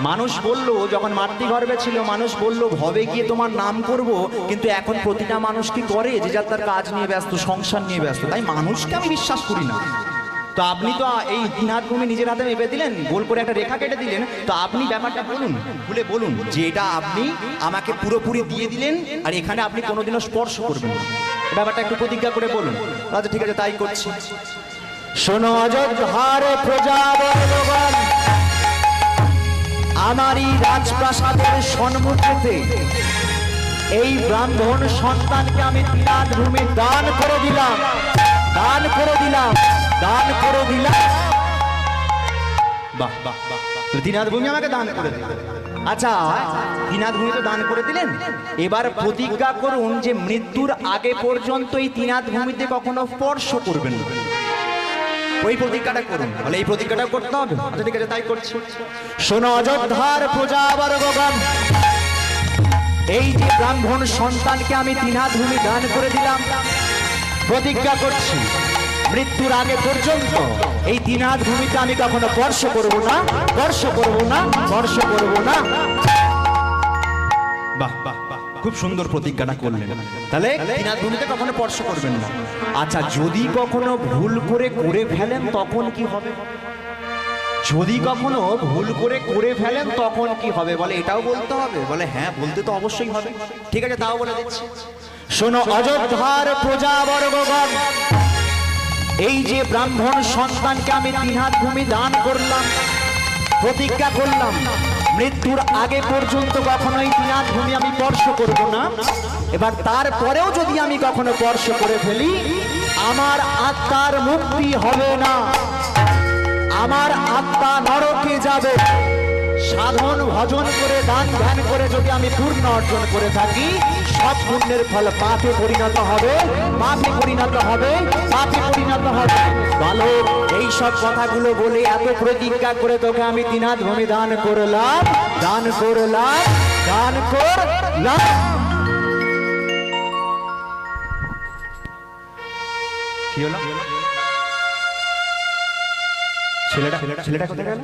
মানুষ বললো যখন মাতৃগর্ভে ছিল, মানুষ বললো ভবে গিয়ে তোমার নাম করব, কিন্তু এখন প্রতিটা মানুষ কি করে, যে যার তার কাজ নিয়ে ব্যস্ত, সংসার নিয়ে ব্যস্ত। তাই মানুষকে আমি বিশ্বাস করি না। তো আপনি তো এই 3 হাত ভূমি নিজের হাতে মেপে দিলেন, গোল করে একটা রেখা কেটে দিলেন, তো আপনি ব্যাপারটা বলুন, খুলে বলুন যে এটা আপনি আমাকে পুরোপুরি দিয়ে দিলেন আর এখানে আপনি কোনোদিনও স্পর্শ করবেন না, ব্যাপারটা একটু প্রতিজ্ঞা করে বলুন। আচ্ছা ঠিক আছে, তাই করছি। শোনো অযোধ্যার প্রজাবর্গগণ, আমারই রাজপ্রাসাদের সম্মুখেতে এই ব্রাহ্মণ সন্তানকে আমি 3 হাত ভূমি দান করে দিলাম, দান করে দিলাম, দান করে দিলাম। বাহ বাহ বাহ, 3 হাত ভূমি আমাকে দান করে দিলেন। আচ্ছা 3 হাত ভূমি তো দান করে দিলেন, এবার প্রতিজ্ঞা করুন যে মৃত্যুর আগে পর্যন্ত এই 3 হাত ভূমিতে কখনো স্পর্শ করবেন না। ওই প্রতিজ্ঞাটা করুন, বলে এই প্রতিজ্ঞাটা করতে হবে। আচ্ছা ঠিক আছে, তাই করছি। শোনো অযোধ্যার প্রজাবর্গগণ, এই যে ব্রাহ্মণ সন্তানকে আমি 3 হাত ভূমি দান করে দিলাম, প্রতিজ্ঞা করছি মৃত্যুর আগে পর্যন্ত এই 3 হাত ভূমিতে আমি কখনো স্পর্শ করব না, স্পর্শ করব না, স্পর্শ করব না। বাহ বাহ বাহ, খুব সুন্দর প্রতিজ্ঞাটা করলেন। তাহলে 3 হাত ভূমিতে কখনো স্পর্শ করবেন না। আচ্ছা যদি কখনো ভুল করে ফেলেন তখন কি হবে? যদি কখনো ভুল করে ফেলেন তখন কি হবে? বলে এটাও বলতে হবে? বলে হ্যাঁ, বলতে তো অবশ্যই হবে। ঠিক আছে, তাও বলে দিচ্ছি। শোনো অযোধ্যার প্রজাবর্গগণ, এই যে ব্রাহ্মণ সন্তানকে আমি 3 হাত ভূমি দান করলাম, প্রতিজ্ঞা করলাম মৃত্যুর আগে পর্যন্ত কখনো এই 3 হাত ভূমি আমি স্পর্শ করব না। এবার তারপরেও যদি আমি কখনো স্পর্শ করে ফেলি, আমার আত্মার মুক্তি হবে না, আমার আত্মা নরকে যাবে। সাধন ভজন করে দান ধ্যান করে যদি আমি পূর্ণ অর্জন করে থাকি, সব পুণ্যের ফল পাপে পরিণত হবে, পাপে পরিণত হবে, পাপে পরিণত হবে। বালক এই সব কথাগুলো বলে এত প্রতিজ্ঞা করে তোকে আমি 3 হাত ভূমি দান করলাম, দান করলাম, দান করলাম। কি হলো? ছেলেটা কোথায় গেল?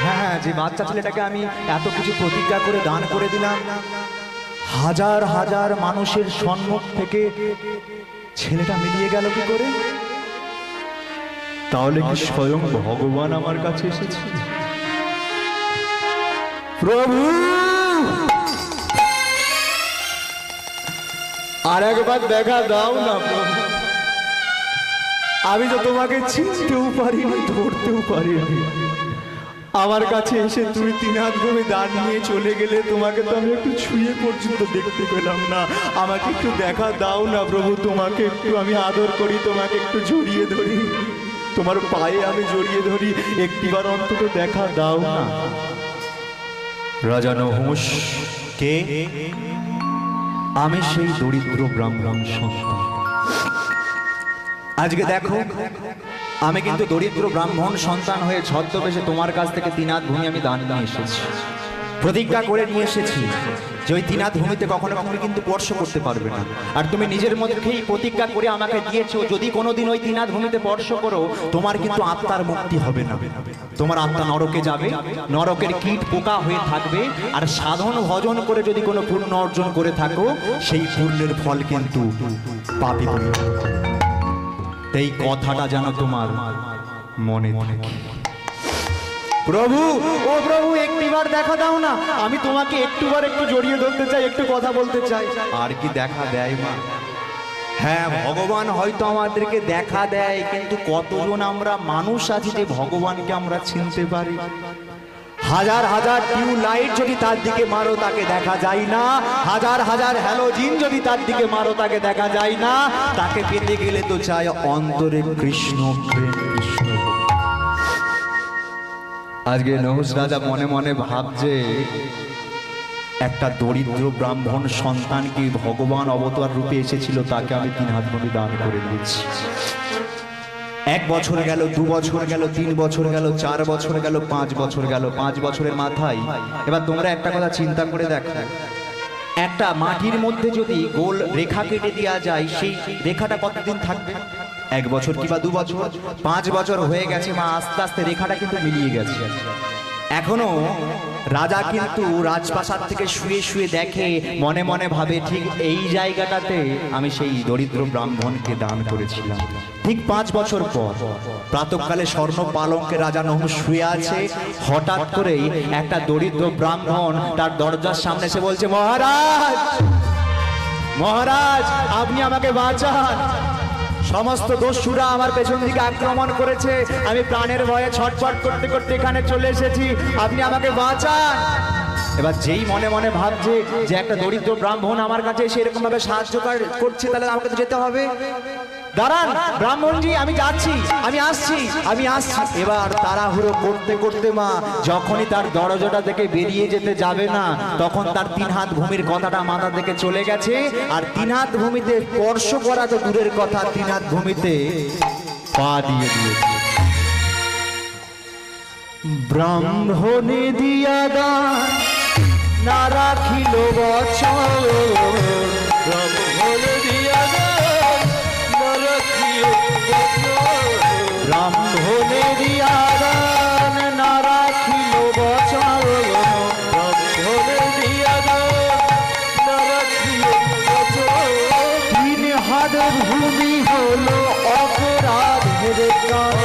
হ্যাঁ, যে বাচ্চা ছেলেটাকে আমি এত কিছু প্রতিজ্ঞা করে দান করে দিলাম, হাজার হাজার মানুষের সম্মুখ থেকে ছেলেটা মিলিয়ে গেল কি করে? তাহলে কি স্বয়ং ভগবান আমার কাছে এসেছে? প্রভু আর একবার দেখা দাও না প্রভু, আমি তো তোমাকে চিনতেও পারিনি, ধরতেও পারিনি। আমার কাছে এসে তুমি 3 হাত ভূমি দান নিয়ে চলে গেলে, তোমাকে তো আমি একটু ছুঁয়ে পর্যন্ত দেখতে পেলাম না। আমাকে একটু দেখা দাও না প্রভু, তোমাকে একটু আমি আদর করি, তোমাকে একটু জড়িয়ে ধরি, তোমার পায়ে আমি জড়িয়ে ধরি, একটিবার অন্তত দেখা দাও না। রাজা নহুষ কে? আমি সেই দরিদ্র ব্রাহ্মণ সন্তান। আজকে দেখো আমি কিন্তু দরিদ্র ব্রাহ্মণ সন্তান হয়ে ছদ্মবেশে তোমার কাছ থেকে 3 হাত ভূমি আমি দান নিয়ে এসেছি, প্রতিজ্ঞা করে নিয়ে এসেছি যে ওই 3 হাত ভূমিতে কখনো কখনো কিন্তু স্পর্শ করতে পারবে না। আর তুমি নিজের মধ্যেই প্রতিজ্ঞা করে আমাকে দিয়েছো, যদি কোনোদিন ওই 3 হাত ভূমিতে স্পর্শ করো, তোমার কিন্তু আত্মার মুক্তি হবে না, তোমার আত্মা নরকে যাবে, নরকের কীট পোকা হয়ে থাকবে। আর সাধন ভজন করে যদি কোনো পুণ্য অর্জন করে থাকো, সেই পুণ্যের ফল কিন্তু পাপে পরিণত হবে। এই কথাটা যেন তোমার মনে থাকে। প্রভু, ও প্রভু, একটিবার দেখা দাও না, আমি তোমাকে একটুবার একটু জড়িয়ে ধরতে চাই, একটু কথা বলতে চাই। আর কি দেখা দেয় মা? হ্যাঁ, ভগবান হয়তো আমাদেরকে দেখা দেয়, কিন্তু কতজন আমরা মানুষ আছি যে ভগবানকে আমরা চিনতে পারি? হাজার হাজার টিউবলাইট যদি তার দিকে মারো তাকে দেখা যায় না, হাজার হাজার হ্যালোজিন যদি তার দিকে মারো তাকে দেখা যায় না। তাকে পেতে গেলে তো চাই অন্তরে কৃষ্ণ প্রেম, কৃষ্ণ। আজকে নহুষ রাজা মনে মনে ভাবছে, একটা দরিদ্র ব্রাহ্মণ সন্তানকে ভগবান অবতার রূপে এসেছিল, তাকে আমি 3 হাত ভূমি দান করে দিচ্ছি। 1 বছর গেল, 2 বছর গেল, 3 বছর গেল, 4 বছর গেল, 5 বছর গেল। 5 বছরের মাথায় এবার তোমরা একটা কথা চিন্তা করে দেখো, একটা মাটির মধ্যে যদি গোল রেখা কেটে দেওয়া যায়, সেই রেখাটা কতদিন থাকবে? 1 বছর কিংবা 2 বছর। 5 বছর হয়ে গেছে মা, আস্তে আস্তে রেখাটা কিন্তু মিলিয়ে গেছে। এখনো রাজা কিন্তু রাজপ্রাসাদ থেকে শুয়ে শুয়ে দেখে, মনে মনে ভাবে ঠিক এই জায়গাটাতে আমি সেই দরিদ্র ব্রাহ্মণকে দান করেছিলাম। ঠিক 5 বছর পর প্রাতঃকালে স্বর্ণ পালঙ্কে রাজা নহুষ শুয়ে আছে। হঠাৎ করেই একটা দরিদ্র ব্রাহ্মণ তার দরজার সামনে এসে বলছে, মহারাজ মহারাজ আপনি আমাকে বাঁচান, সমস্ত দস্যুরা আমার পেছন দিকে আক্রমণ করেছে, আমি প্রাণের ভয়ে ছটফট করতে করতে এখানে চলে এসেছি, আপনি আমাকে বাঁচান। এবার যেই মনে মনে ভাবছে যে একটা দরিদ্র ব্রাহ্মণ আমার কাছে সেরকম ভাবে সাহায্য করছে, তাহলে আমাকে তো যেতে হবে। দাঁড়ান ব্রাহ্মণজি, আমি যাচ্ছি, আমি আসছি, আমি আসছি। এবার তাড়াহুড়ো করতে করতে মা যখনই তার দরজাটা থেকে বেরিয়ে যেতে যাবে না, তখন তার 3 হাত ভূমির কথাটা মাথা থেকে চলে গেছে। আর 3 হাত ভূমিতে স্পর্শ করা তো দূরের কথা, 3 হাত ভূমিতে পা দিয়ে দিয়েছে। ব্রাহ্মণে দিয়া দান না রাখিল বচন, ব্রাহ্মণে দিয়া দান না রাখিল বচন, ব্রাহ্মণে দিয়া দান না রাখিল বচন, ব্রাহ্মণে দিয়া দান না রাখিল বচন। 3 হাত ভূমি হলো অপরাধের কারণ,